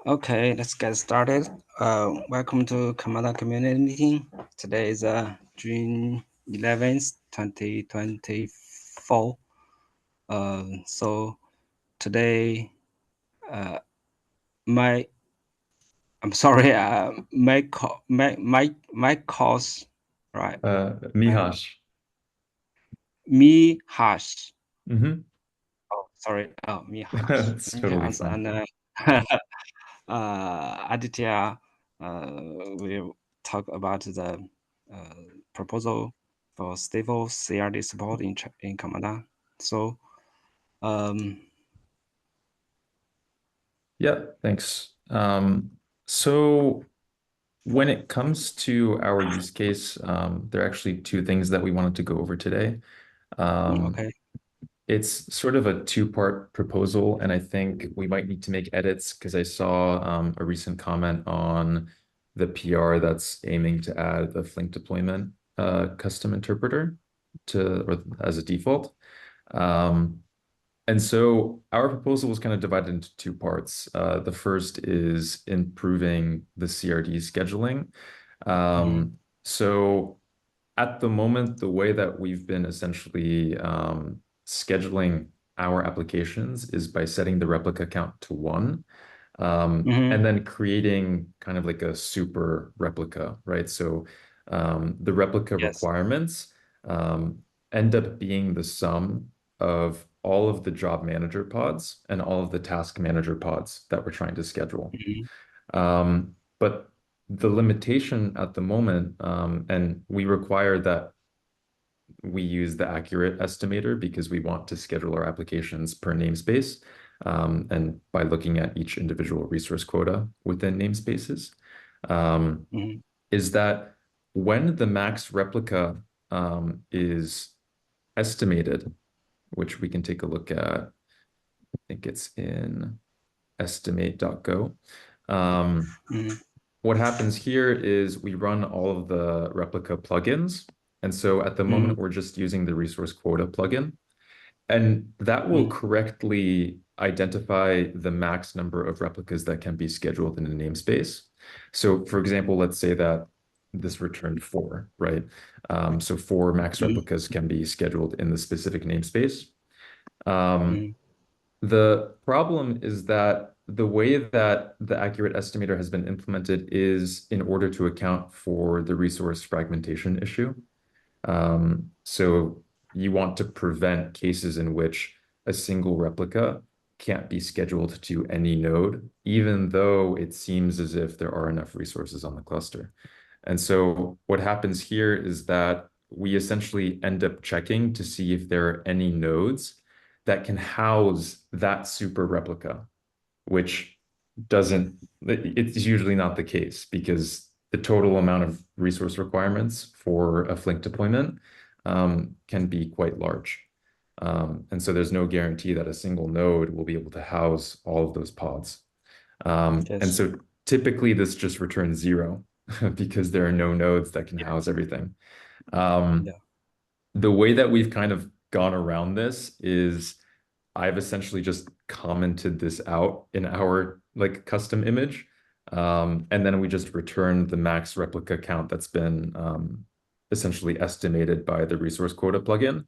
Okay, let's get started. Welcome to Karmada community meeting. Today is June 11th, 2024. So today, uh, my I'm sorry, my course, right? Uh, Mihash. me hash. Hmm. Oh, sorry. Oh, me hash. It's Okay, totally fine. and Aditya will talk about the uh, proposal for stable CRD support in Karmada. So, um, Yeah, thanks. So when it comes to our use case, there are actually two things that we wanted to go over today. Um, okay. it's sort of a two-part proposal, and I think we might need to make edits because I saw a recent comment on the PR that's aiming to add the Flink deployment custom interpreter or as a default. Um, And so our proposal was kind of divided into two parts. The first is improving the CRD scheduling. Mm, So at the moment, the way that we've been essentially scheduling our applications is by setting the replica count to one, mm-hmm. and then creating kind of like a super replica, right? So the replica Yes. requirements um, end up being the sum of all of the job manager pods and all of the task manager pods that we're trying to schedule. Mm-hmm. But the limitation at the moment, and we require that we use the accurate estimator because we want to schedule our applications per namespace, and by looking at each individual resource quota within namespaces, um, Mm-hmm. is that when the max replica is estimated, which we can take a look at, I think it's in estimate.go. Um, Mm-hmm. what happens here is we run all of the replica plugins. And so at the Mm-hmm. moment, we're just using the resource quota plugin. And that will correctly identify the max number of replicas that can be scheduled in a namespace. So for example, let's say that this returned four, right? So four max Mm-hmm. replicas can be scheduled in the specific namespace. Um, Mm-hmm. the problem is that the way that the accurate estimator has been implemented is in order to account for the resource fragmentation issue. So you want to prevent cases in which a single replica can't be scheduled to any node, even though it seems as if there are enough resources on the cluster. And so what happens here is that we essentially end up checking to see if there are any nodes that can house that super replica, which doesn't, it's usually not the case because the total amount of resource requirements for a Flink deployment can be quite large. And so there's no guarantee that a single node will be able to house all of those pods. And Yes. so typically this just returns zero because there are no nodes that can house everything. Um, Yeah. the way that we've kind of gone around this is I've essentially just commented this out in our like custom image. And then we just return the max replica count that's been essentially estimated by the resource quota plugin.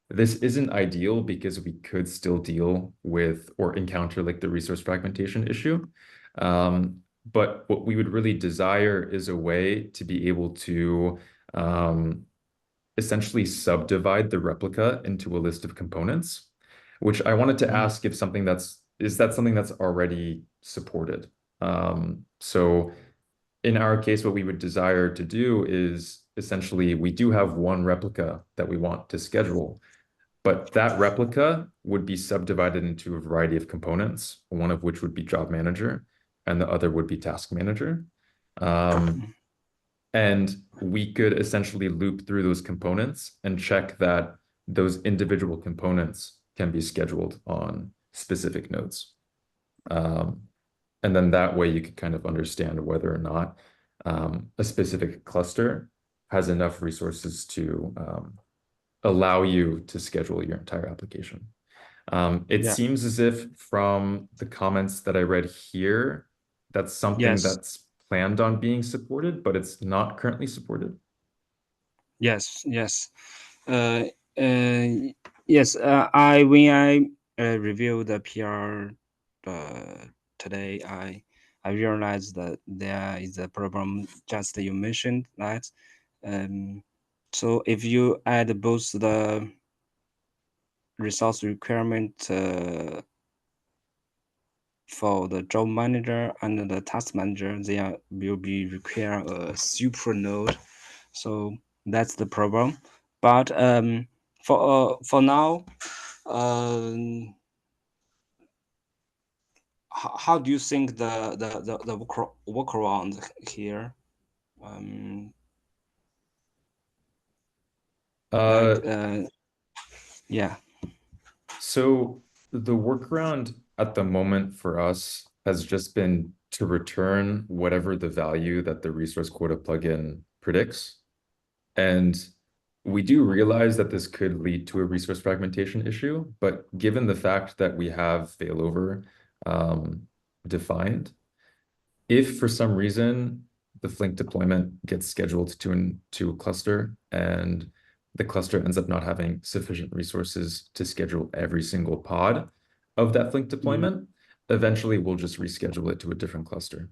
This isn't ideal because we could still deal with or encounter like the resource fragmentation issue. But what we would really desire is a way to be able to um, essentially subdivide the replica into a list of components, which I wanted to Mm-hmm. ask if is that something that's already supported? So in our case, what we would desire to do is essentially we do have one replica that we want to schedule, but that replica would be subdivided into a variety of components, one of which would be job manager and the other would be task manager. Um, and we could essentially loop through those components and check that those individual components can be scheduled on specific nodes. Um, and then that way you could kind of understand whether or not a specific cluster has enough resources to allow you to schedule your entire application. It Yeah. seems as if from the comments that I read here, That's something Yes, that's planned on being supported, but it's not currently supported. yes. Uh, uh, yes. I when I review the PR today, I realized that there is a problem. Just you mentioned that. Um, so if you add both the resource requirement for the job manager and the task manager, there will be require a super node. So that's the problem. But for now, um, how do you think the workaround here? Um, like Uh, yeah. so the workaround at the moment for us has just been to return whatever the value that the resource quota plugin predicts. And we do realize that this could lead to a resource fragmentation issue, but given the fact that we have failover defined, if for some reason the Flink deployment gets scheduled to a cluster and the cluster ends up not having sufficient resources to schedule every single pod of that Flink Mm, deployment, eventually we'll just reschedule it to a different cluster.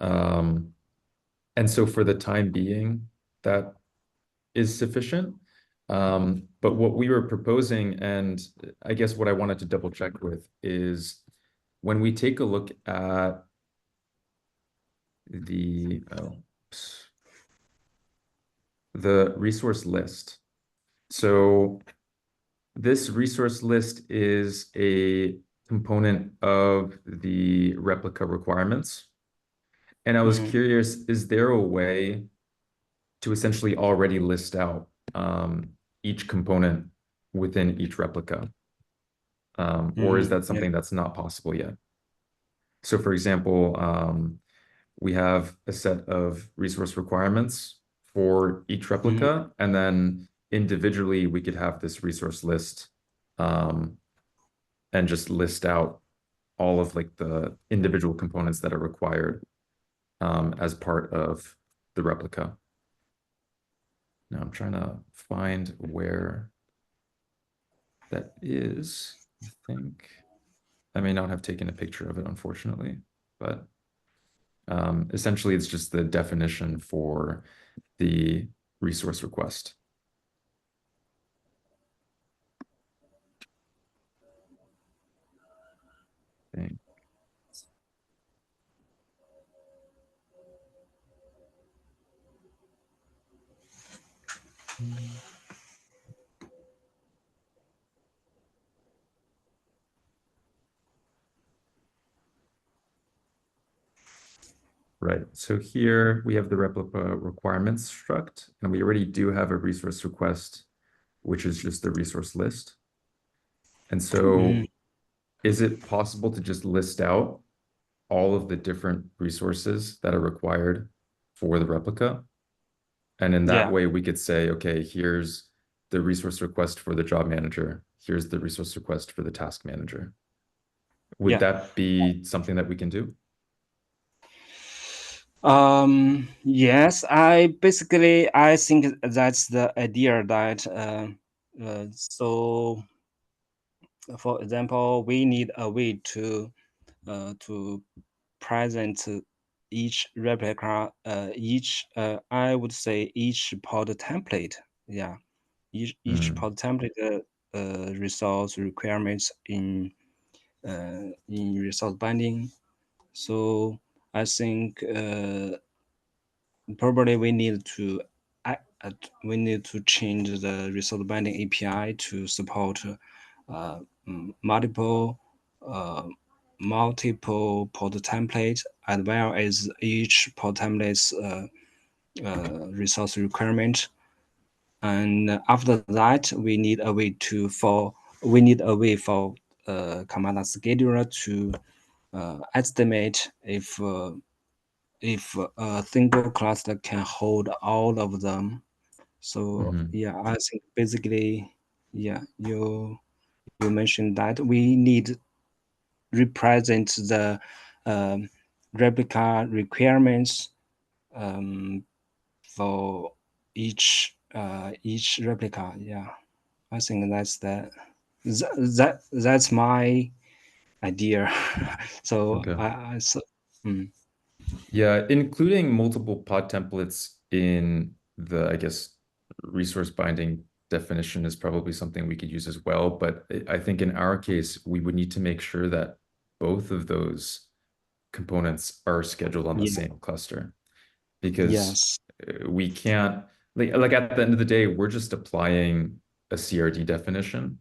Um, and so for the time being, that is sufficient. But what we were proposing, and I guess what I wanted to double check with, is when we take a look at the the resource list. So this resource list is a component of the replica requirements. And I was mm, curious, is there a way to essentially already list out each component within each replica? Or is that yeah. something that's not possible yet? So for example, we have a set of resource requirements for each Mm, replica, and then individually we could have this resource list um, and just list out all of like the individual components that are required as part of the replica. Now I'm trying to find where that is. I think I may not have taken a picture of it, unfortunately, but essentially it's just the definition for the resource request. Thing. Right. So here we have the replica requirements struct, and we already do have a resource request, which is just the resource list. And mm, so is it possible to just list out all of the different resources that are required for the replica? And in that yeah. way, we could say, okay, here's the resource request for the job manager. Here's the resource request for the task manager. Would Yeah. that be something that we can do? Yes, I think that's the idea that so for example, we need a way to present each replica, each I would say each pod template. Yeah, each Mm, pod template resource requirements in resource binding. So I think probably we need to change the resource binding API to support uh, multiple uh, multiple pod templates as well as each pod template's resource requirement. And after that, we need a way for Karmada scheduler to estimate if a single cluster can hold all of them. So mhm. yeah, I think basically, yeah, you mentioned that we need represent the um, replica requirements um, for each replica. Yeah, I think that's my idea. So Okay. I so, mm, Yeah, including multiple pod templates in the, I guess, resource binding definition is probably something we could use as well. But I think in our case, we would need to make sure that both of those components are scheduled on the yeah, same cluster because yes, we can't, like at the end of the day, we're just applying a CRD definition,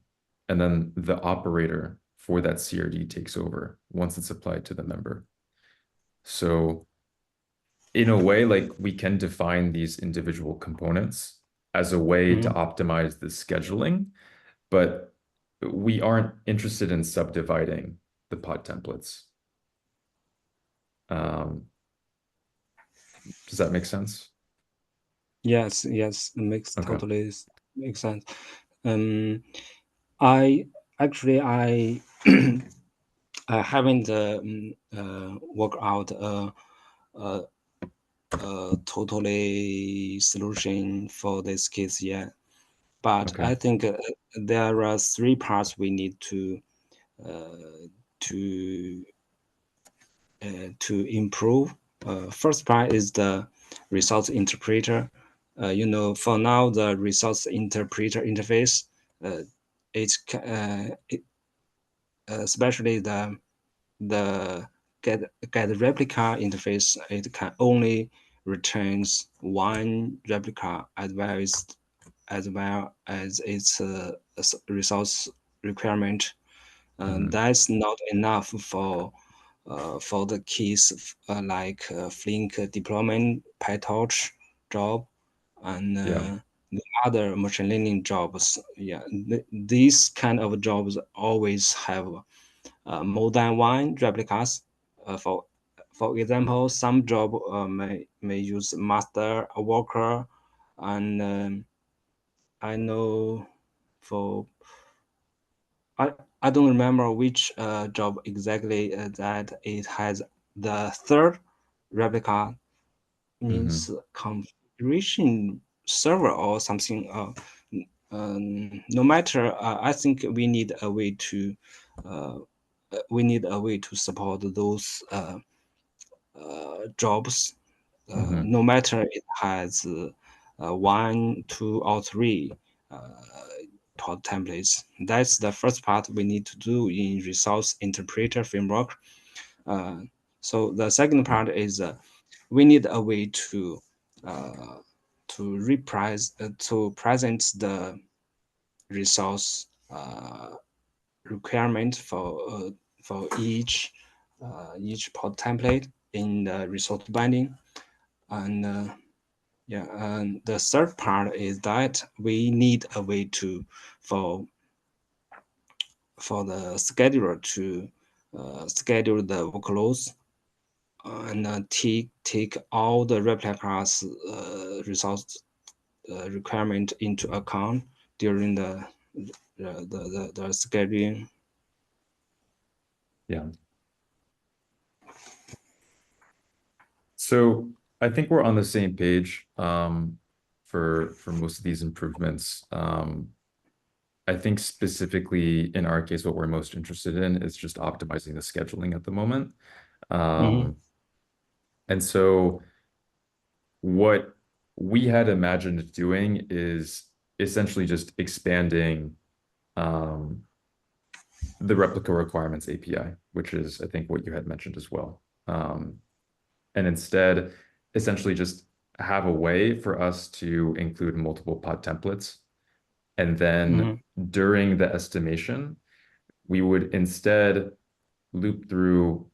and then the operator for that CRD takes over once it's applied to the member. So in a way, like we can define these individual components as a way to mhm. optimize the scheduling, but we aren't interested in subdividing the pod templates. Um, does that make sense? Yes, it Okay. makes sense. Um, I actually I haven't worked out a, a totally solution for this case yet. But Okay. I think there are three parts we need uh, to to improve. First part is the results interpreter. For now, the results interpreter interface, uh, especially the get replica interface, it can only returns one replica as its resource requirement. Hmm. That's not enough for the keys like Flink deployment, PyTorch job, and Yeah. the other machine learning jobs. Yeah, these kind of jobs always have more than one replicas. For example, some job may use master, a worker, and I know for I I don't remember which job exactly that it has the third replica Hmm. means configuration server or something. No matter, I think uh, we need a way to support those jobs. Hmm. No matter it has one, two, or three uh, pod templates. That's the first part we need to do in resource interpreter framework. Uh, so the second part is we need a way uh, to present the resource requirement for each pod template in the resource binding. And yeah, and the third part is that we need a way to for for the scheduler to schedule the workloads and take all the replicas resource requirement into account during the scheduling. Yeah. So I think we're on the same page for most of these improvements. I think specifically in our case, what we're most interested in is just optimizing the scheduling at the moment. Mhm, Um, and so what we had imagined doing is essentially just expanding um, the replica requirements API, which is, I think, what you had mentioned as well. And instead, essentially just have a way for us to include multiple pod templates. And then mhm, during the estimation, we would instead loop through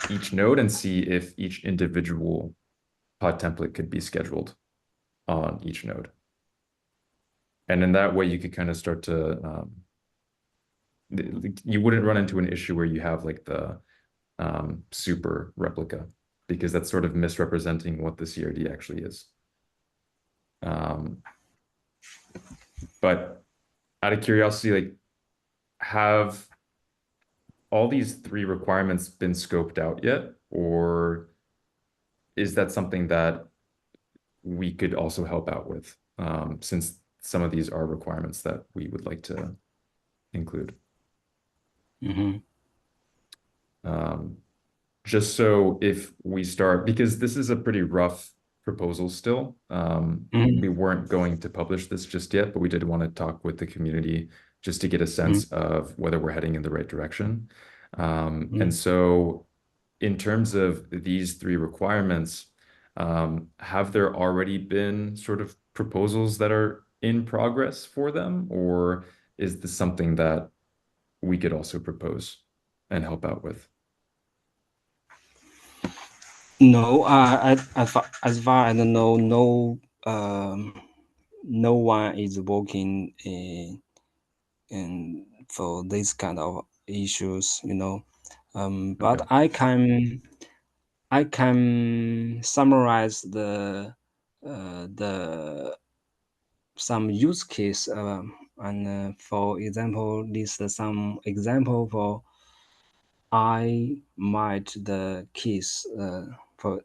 each node and see if each individual pod template could be scheduled on each node. And in that way, you could kind of start to, you wouldn't run into an issue where you have like the super replica, because that's sort of misrepresenting what the CRD actually is. Um, but out of curiosity, like have all these three requirements been scoped out yet, or is that something that we could also help out with, since some of these are requirements that we would like to include? Mm-hmm. Um, just so if we start, because this is a pretty rough proposal still. We Mm-hmm. weren't going to publish this just yet, but we did want to talk with the community just to get a sense of whether we're heading in the right direction. And Mm-hmm. so in terms of these three requirements, have there already been sort of proposals that are in progress for them, or is this something that we could also propose and help out with? No, as far as I know, no one is working in for this kind of issues, you know. But Okay. I can summarize the some use case and for example, list some example for I might the case. For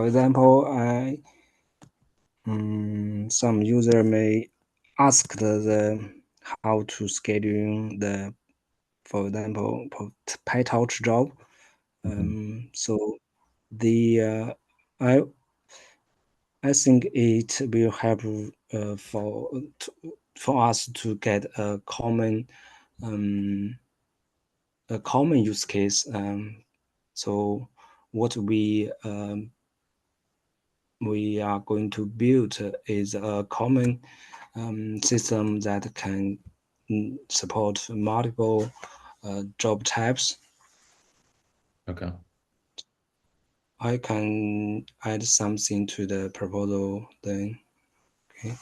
example, some user may ask how to schedule the, for example, PyTorch job. Mhm. So the I I think it will help for us to get um, a common use case. So what we are going to build is a common system that can support multiple job types. Okay. I can add something to the proposal then. Okay.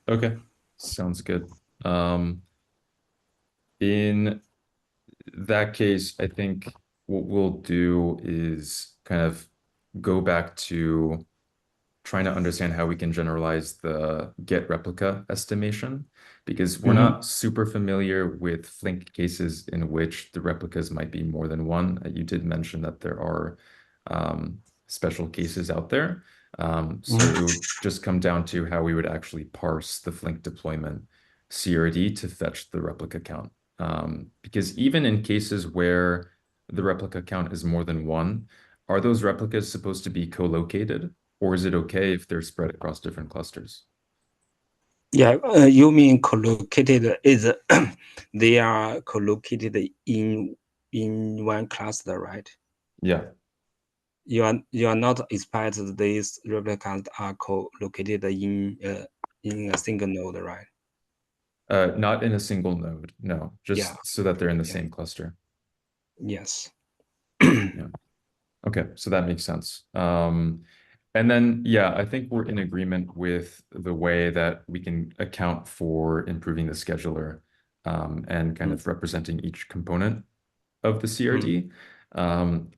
Okay. Sounds good. In that case, I think what we'll do is kind of go back to trying to understand how we can generalize the get replica estimation, because we're Mm-hmm. not super familiar with Flink cases in which the replicas might be more than one. You did mention that there are special cases out there. So it Mm-hmm. would just come down to how we would actually parse the Flink deployment CRD to fetch the replica count. Because even in cases where the replica count is more than one, are those replicas supposed to be co-located? Or is it okay if they're spread across different clusters? Yeah, you mean collocated is they are collocated in one cluster, right? Yeah. You are not expect these replicas are co-located in a single node, right? Not in a single node, no, Yeah, just so that they're in the yeah, same cluster. yes. Yeah. Okay, so that makes sense. And then, yeah, I think we're in agreement with the way that we can account for improving the scheduler, and kind Mm, of representing each component of the mm, CRD.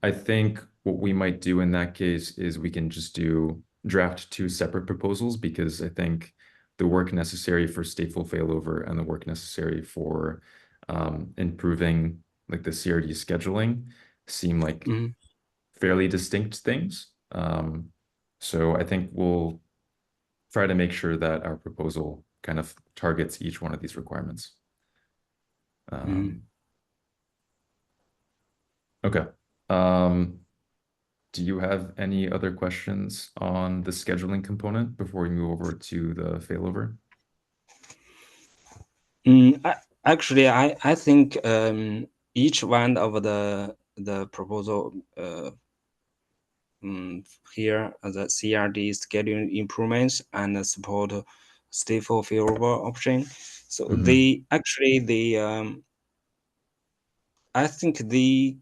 I think what we might do in that case is we can just do draft two separate proposals, because I think the work necessary for stateful failover and the work necessary for improving like the CRD scheduling seem like mm, fairly distinct things. So I think we'll try to make sure that our proposal kind of targets each one of these requirements. mm. Um, okay. Um, Do you have any other questions on the scheduling component before we move over to the failover? Actually, I think each one of the proposal here the CRD scheduling improvements and support stateful failover option. So Hmm. I think they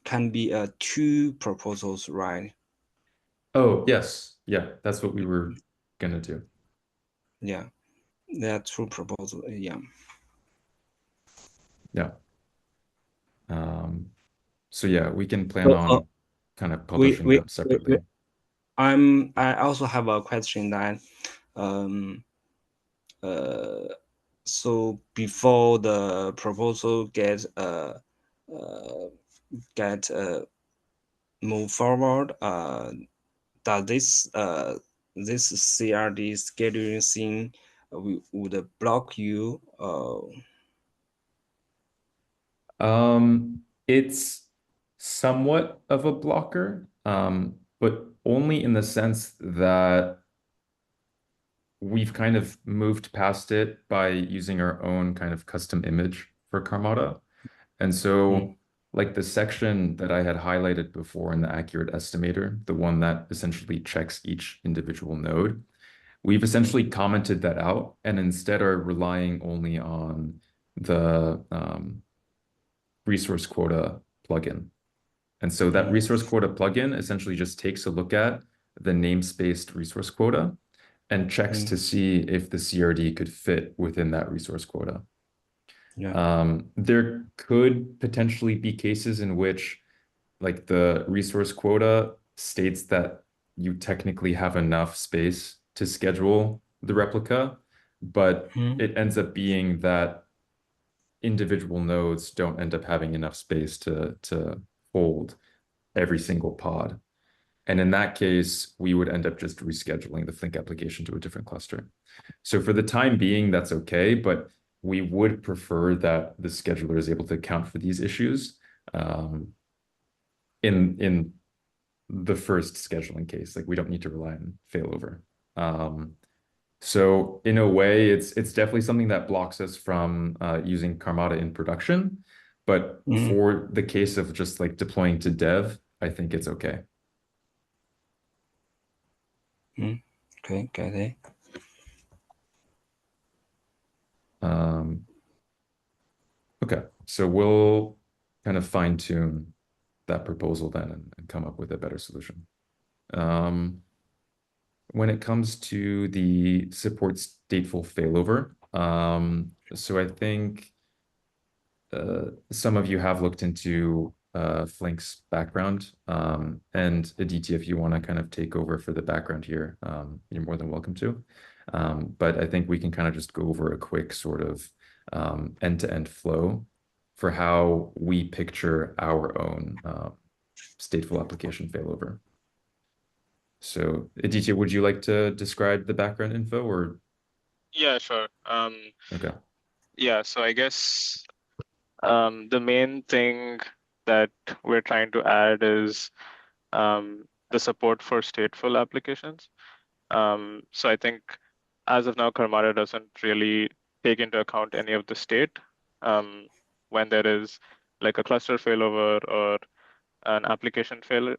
can be two proposals, right? Oh, yes. Yeah, that's what we were gonna do. Yeah, there are two proposals. Yeah. Yeah. Um, so yeah, we can plan So on kind of we, publishing we, them we separately. I also have a question that um uh So before the proposal uh, get move forward, does this CRD scheduling thing would block you? It's somewhat of a blocker, but only in the sense that we've kind of moved past it by using our own kind of custom image for Karmada. And Mm, so, like the section that I had highlighted before in the accurate estimator, the one that essentially checks each individual node, we've essentially commented that out and instead are relying only on the resource quota plugin. And so that mm, resource quota plugin essentially just takes a look at the namespaced resource quota and checks mm, to see if the CRD could fit within that resource quota. yeah. There could potentially be cases in which like the resource quota states that you technically have enough space to schedule the replica, but Mm, it ends up being that individual nodes don't end up having enough space to hold every single pod. And in that case, we would end up just rescheduling the Flink application to a different cluster. So for the time being, that's okay, but we would prefer that the scheduler is able to account for these issues um, in the first scheduling case. Like we don't need to rely on failover. Um, so in a way, it's definitely something that blocks us from using Karmada in production. But mm, for the case of just like deploying to dev, I think it's okay. mm. Okay, got it. Um, okay, so we'll kind of fine tune that proposal then and come up with a better solution. Um, when it comes to the support stateful failover, so I think some of you have looked into Flink's background. And Aditya, if you want to kind of take over for the background here, you're more than welcome to. But I think we can kind of just go over a quick sort of end-to-end flow for how we picture our own stateful application failover. So, Aditya, would you like to describe the background info or Yeah, sure. okay? Yeah, so I guess the main thing that we're trying to add is the support for stateful applications. So I think as of now, Karmada doesn't really take into account any of the state um, when there is like a cluster failover or an application failure,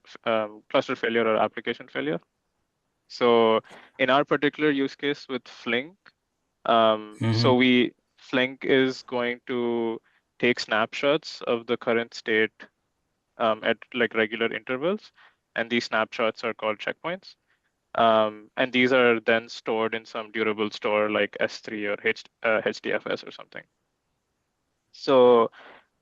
cluster failure or application failure. So in our particular use case with Flink, Mm-hmm, so Flink is going to take snapshots of the current state at like regular intervals, and these snapshots are called checkpoints. And these are then stored in some durable store like S3 or HDFS or something. So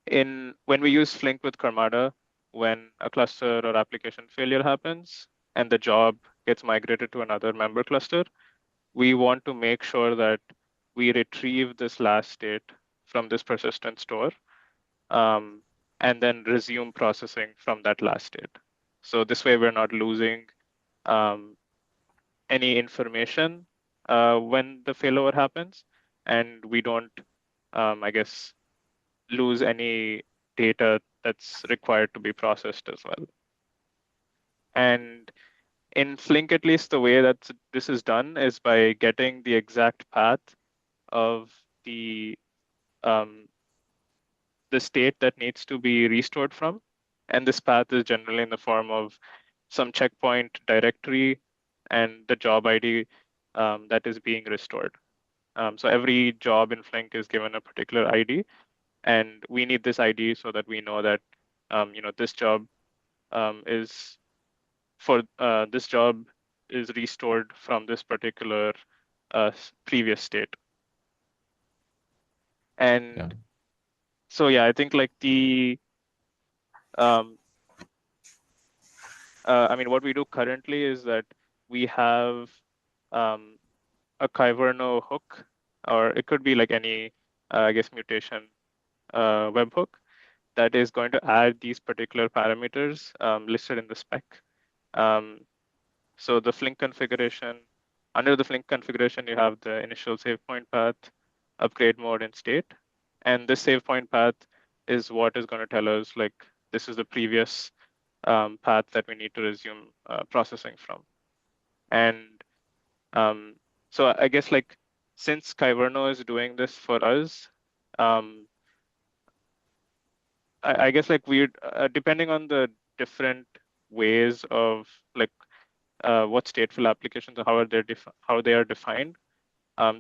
when we use Flink with Karmada, when a cluster or application failure happens and the job gets migrated to another member cluster, we want to make sure that we retrieve this last state from this persistent store um, and then resume processing from that last state. So this way, we're not losing um, any information when the failover happens, and we don't, I guess, lose any data that's required to be processed as well. And in Flink, at least, the way that this is done is by getting the exact path of um, the state that needs to be restored from. And this path is generally in the form of some checkpoint directory and the job ID that is being restored. So every job in Flink is given a particular ID, and we need this ID so that we know that this job is for this job is restored from this particular previous state. Yeah. And so yeah, I think like um, I mean, what we do currently is that we have um, a Kyverno hook or it could be like any, I guess, mutation webhook that is going to add these particular parameters listed in the spec. So the Flink configuration, under the Flink configuration, you have the initial save point path, upgrade mode, and state. And this save point path is what is going to tell us like this is the previous path that we need to resume processing from. And so I guess like since Kyverno is doing this for us, I guess like we depending on the different ways of like what stateful applications or how they are defined,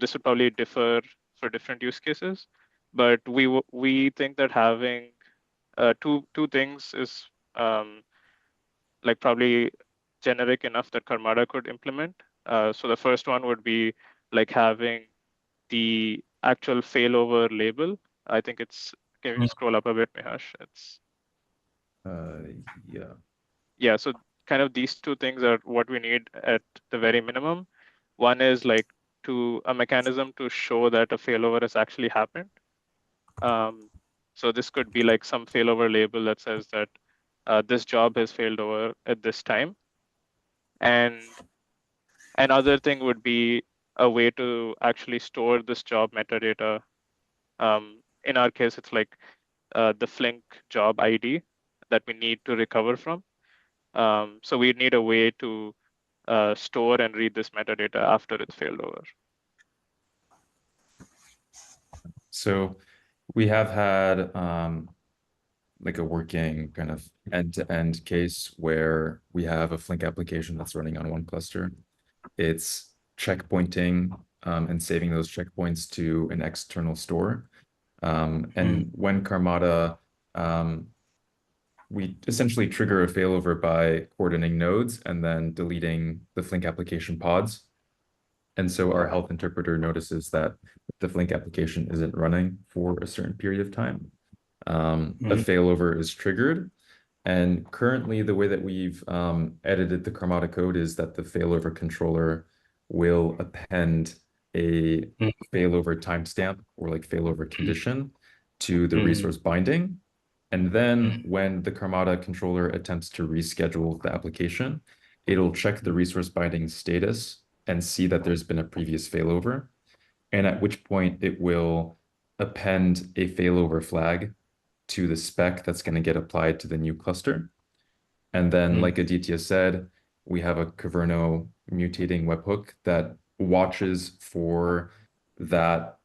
this would probably differ for different use cases. But we think that having two things is like probably generic enough that Karmada could implement. So the first one would be like having the actual failover label. I think it's, can you scroll up a bit, Mihash? It's Yeah. yeah, so kind of these two things are what we need at the very minimum. One is like to a mechanism to show that a failover has actually happened. So this could be like some failover label that says that this job has failed over at this time. And another thing would be a way to actually store this job metadata. In our case, it's like the Flink job ID that we need to recover from. So we need a way to store and read this metadata after it's failed over. So we have had like a working kind of end-to-end case where we have a Flink application that's running on one cluster. It's checkpointing and saving those checkpoints to an external store. And when Karmada, we essentially trigger a failover by coordinating nodes and then deleting the Flink application pods. And so our health interpreter notices that the Flink application isn't running for a certain period of time. A failover is triggered. And currently, the way that we've edited the Karmada code is that the failover controller will append a failover timestamp or like failover condition to the resource binding. And then when the Karmada controller attempts to reschedule the application, it'll check the resource binding status and see that there's been a previous failover. And at which point it will append a failover flag to the spec that's going to get applied to the new cluster. And then, like Aditya said, we have a Kyverno mutating webhook that watches for that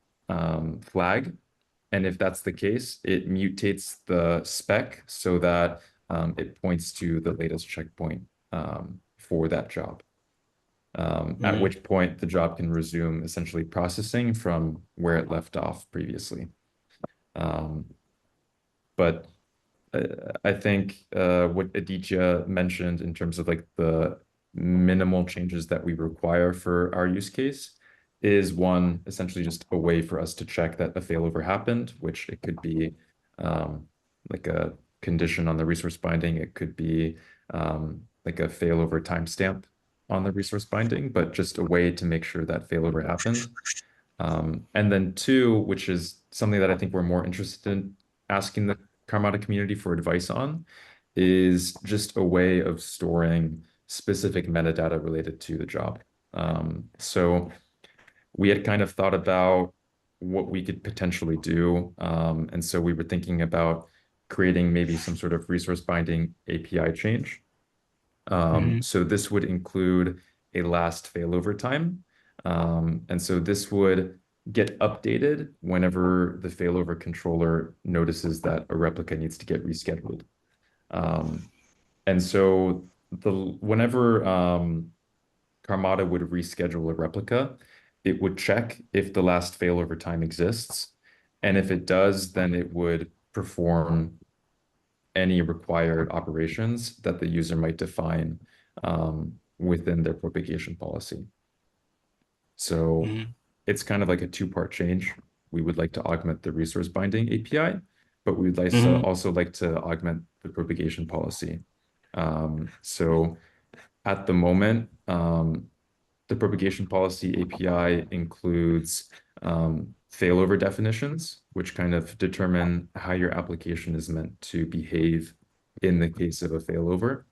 flag. And if that's the case, it mutates the spec so that it points to the latest checkpoint for that job. At which point the job can resume essentially processing from where it left off previously. But I think what Aditya mentioned in terms of like the minimal changes that we require for our use case is one, essentially just a way for us to check that a failover happened, which it could be like a condition on the resource binding. It could be like a failover timestamp on the resource binding, but just a way to make sure that failover happened. And then two, which is something that I think we're more interested in asking the Karmada community for advice on, is just a way of storing specific metadata related to the job. So we had kind of thought about what we could potentially do. And so we were thinking about creating maybe some sort of resource binding API change. So this would include a last failover time. And so this would get updated whenever the failover controller notices that a replica needs to get rescheduled. And so whenever Karmada would reschedule a replica, it would check if the last failover time exists. And if it does, then it would perform any required operations that the user might define within their propagation policy. So it's kind of like a two-part change. We would like to augment the resource binding API, but we'd like to also like to augment the propagation policy. So at the moment, the propagation policy API includes failover definitions, which kind of determine how your application is meant to behave in the case of a failover.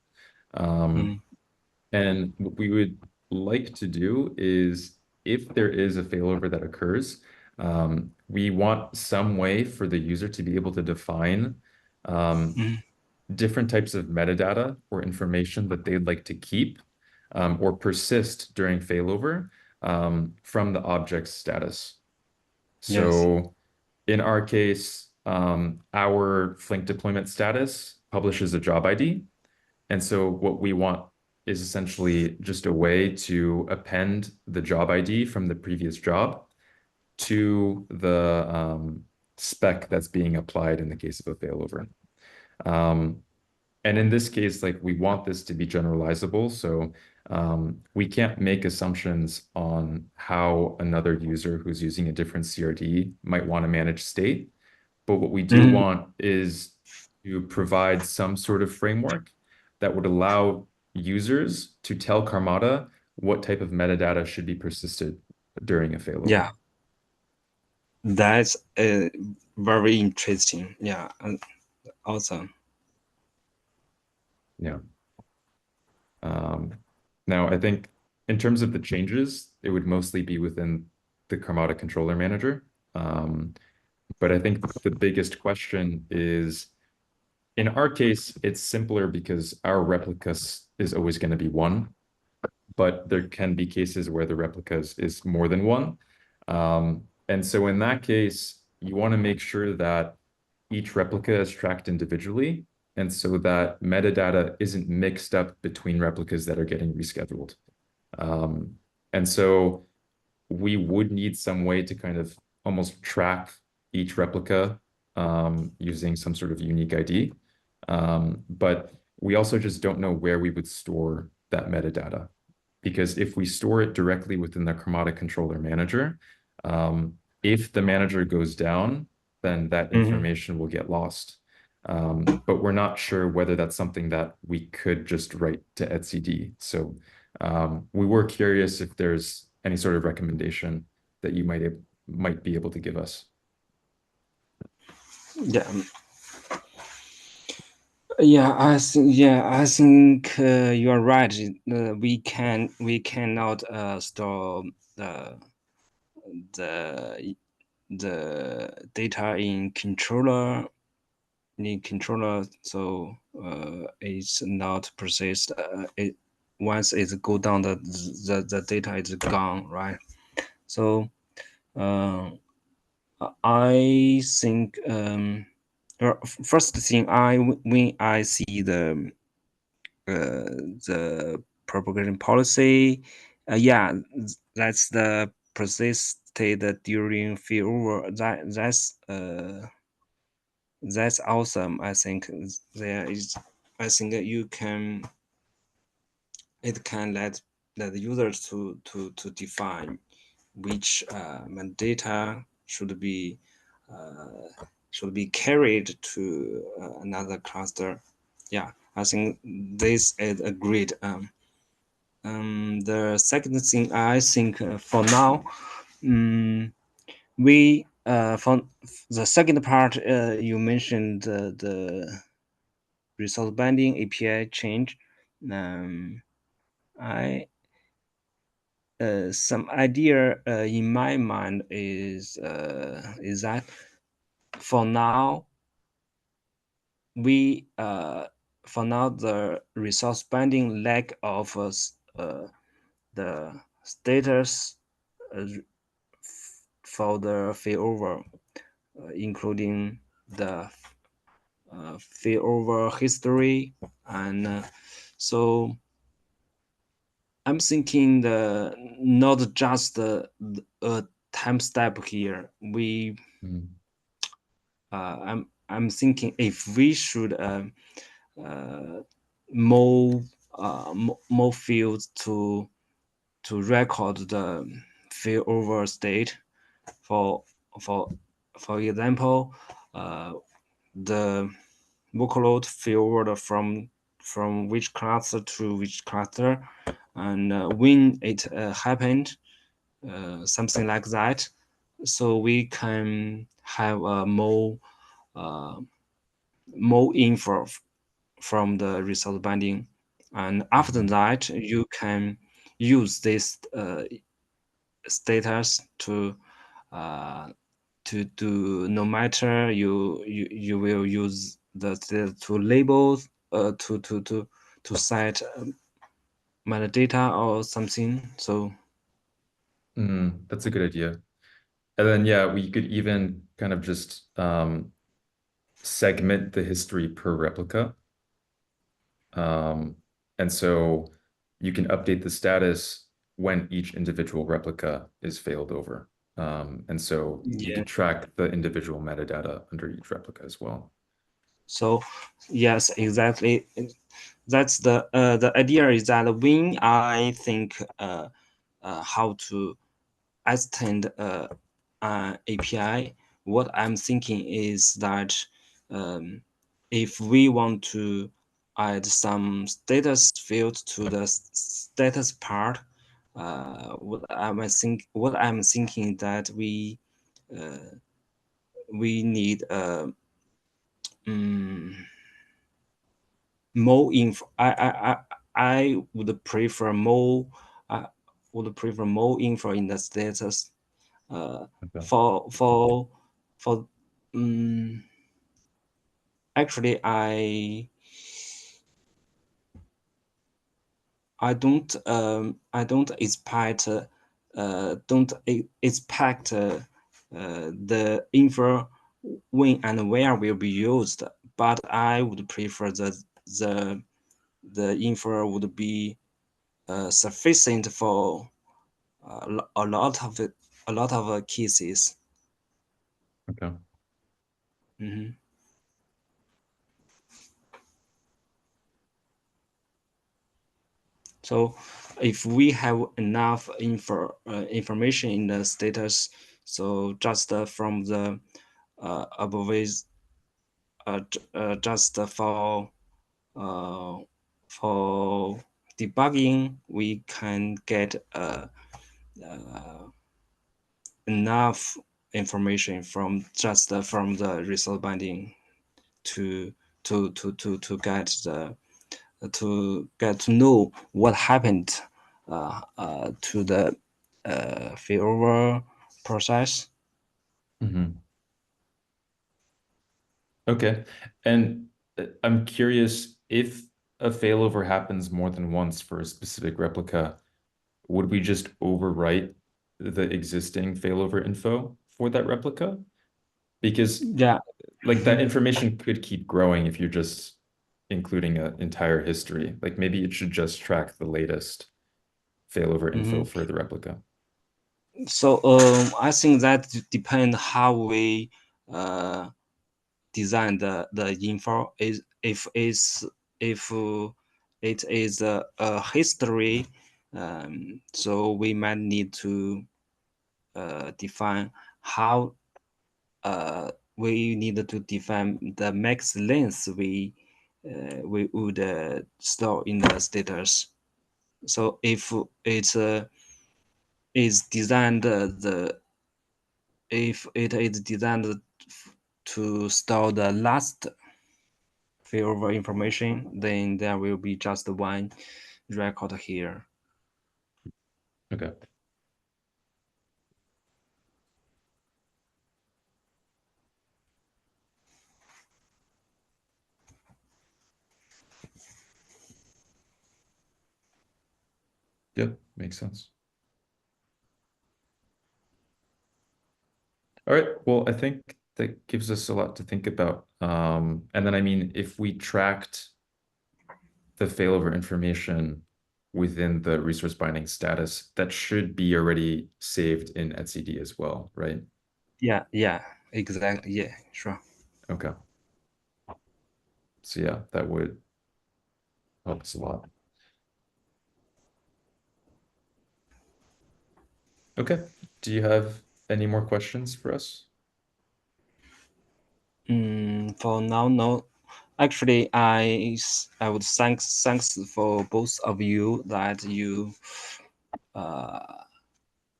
And what we would like to do is, if there is a failover that occurs, we want some way for the user to be able to define different types of metadata or information that they'd like to keep or persist during failover from the object's status. So in our case, our Flink deployment status publishes a job ID. And so what we want is essentially just a way to append the job ID from the previous job to the spec that's being applied in the case of a failover. And in this case, like, we want this to be generalizable. So we can't make assumptions on how another user who's using a different CRD might want to manage state. But what we do want is to provide some sort of framework that would allow users to tell Karmada what type of metadata should be persisted during a failover. Yeah, that's very interesting. Yeah, awesome. Yeah. Now, I think in terms of the changes, it would mostly be within the Karmada controller manager. But I think the biggest question is, in our case, it's simpler because our replica is always going to be one, but there can be cases where the replicas is more than one. And so in that case, you want to make sure that each replica is tracked individually, and so that metadata isn't mixed up between replicas that are getting rescheduled. And so we would need some way to kind of almost track each replica using some sort of unique ID. But we also just don't know where we would store that metadata. Because if we store it directly within the Karmada controller manager, if the manager goes down, then that information will get lost. But we're not sure whether that's something that we could just write to etcd. So we were curious if there's any sort of recommendation that you might be able to give us. Yeah. I think you are right. We cannot store the data in controller, so it's not persist. It once it go down, the data is gone, right? So I think first thing when I see the propagation policy, that's the persisted during failover. That's awesome. I think there is. I think that it can let the users to define which data should be carried to another cluster. Yeah, I think this is agreed. The second thing I think for now, we for the second part you mentioned the resource binding API change. I some idea in my mind is that for now the resource binding lack of the status for the failover, including the failover history, and so I'm thinking not just a time step here. I'm thinking if we should more fields to record the failover state. For example, the workload failover from which cluster to which cluster, and when it happened, something like that, so we can have uh, more info from the resource binding, and after Mhm. that you can use this status uh, to do, no matter you will use the to label to set metadata or something. So That's a good idea. And then, yeah, we could even kind of just segment the history per replica. Um, and so you can update the status when each individual replica is failed over. And so you yeah, could track the individual metadata under each replica as well. so yes, exactly. That's the idea is that when I think how to extend an API, what I'm thinking is that um, if we want to add some status field to the status part, what I'm thinking that uh, we need um, more info. I would prefer more. I would prefer more info in the status. Uh, Okay. for um, actually I don't expect the info when and where will be used, but I would prefer that the the info would be sufficient for a lot of cases. Okay. Mhm. So if we have enough information in the status, so just from the above is just uh, for debugging, we can get enough information from just from the result binding to get the get to know what happened to the failover process. Mhm. Okay. And I'm curious if a failover happens more than once for a specific replica, would we just overwrite the existing failover info for that replica? Because Yeah. like that information could keep growing if you're just including an entire history. Like maybe it should just track the latest failover info Mhm. for the replica. So I think that depends how we uh, design the info. Is if it is a history, so we might need to define how we need to define the max length we would store in the status. So if it is designed if it is designed to store the last field of information, then there will be just one record here. Okay. Yep, makes sense. All right. Well, I think that gives us a lot to think about. And then I mean, if we tracked the failover information within the resource binding status, that should be already saved in etcd as well, right? Yeah, exactly. Yeah, sure. Okay. So yeah, that would help us a lot. Okay. Do you have any more questions for us? For now, no. actually, I would thanks for both of you that you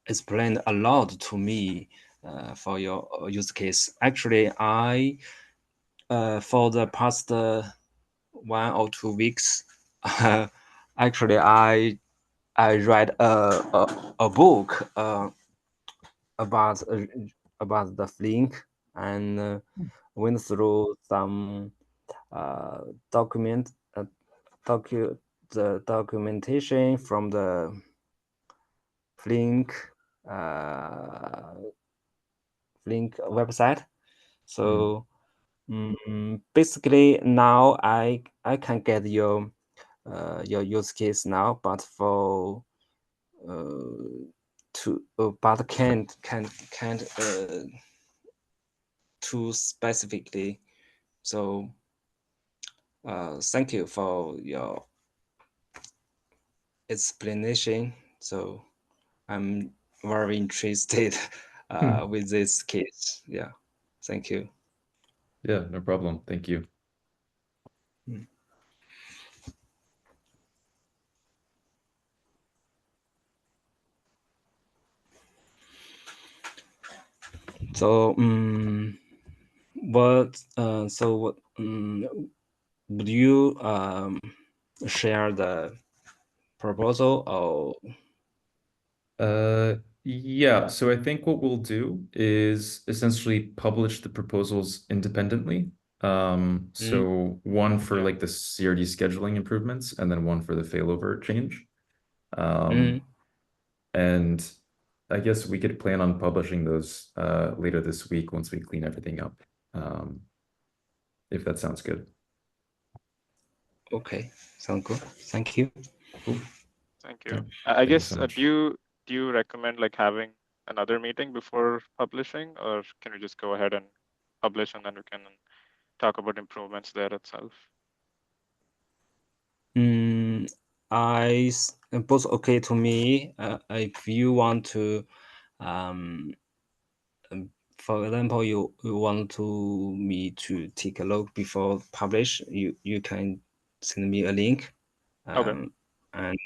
explained a lot to me for your use case. Actually, I for the past 1 or 2 weeks, actually I read a book about the Flink and went through some document the documentation from the Flink Flink website. So basically now I can get your use case now, but for to but can't too specifically. So thank you for your explanation. So I'm very interested with this case. Yeah, thank you. Yeah, no problem. Thank you. So what would you share the proposal or Yeah, so I think what we'll do is essentially publish the proposals independently. So one for like the CRD scheduling improvements and then one for the failover change. And I guess we could plan on publishing those later this week once we clean everything up. If that sounds good. okay, sound good. Thank you. Cool. Thank Yeah. you. I Thank you guess so much. do you recommend like having another meeting before publishing, or can we just go ahead and publish and then we can talk about improvements there itself? Both okay to me. If you want to, um, for example, you want to me to take a look before publish, you can send me a link. Okay. And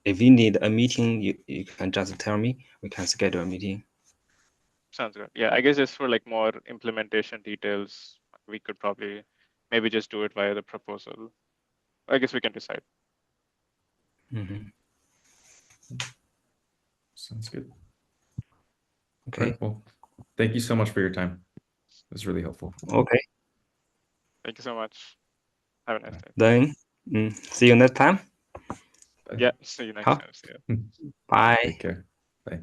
if you need a meeting, you can just tell me. We can schedule a meeting. Sounds good. Yeah, I guess just for like more implementation details, we could probably maybe just do it via the proposal. I guess we can decide. Sounds good. Okay. All right, well, thank you so much for your time. It was really helpful. Okay. Thank you so much. Have a nice day. Then see you next time. Bye. Yeah, see you next Huh? time. See you. Bye. Take care. Bye.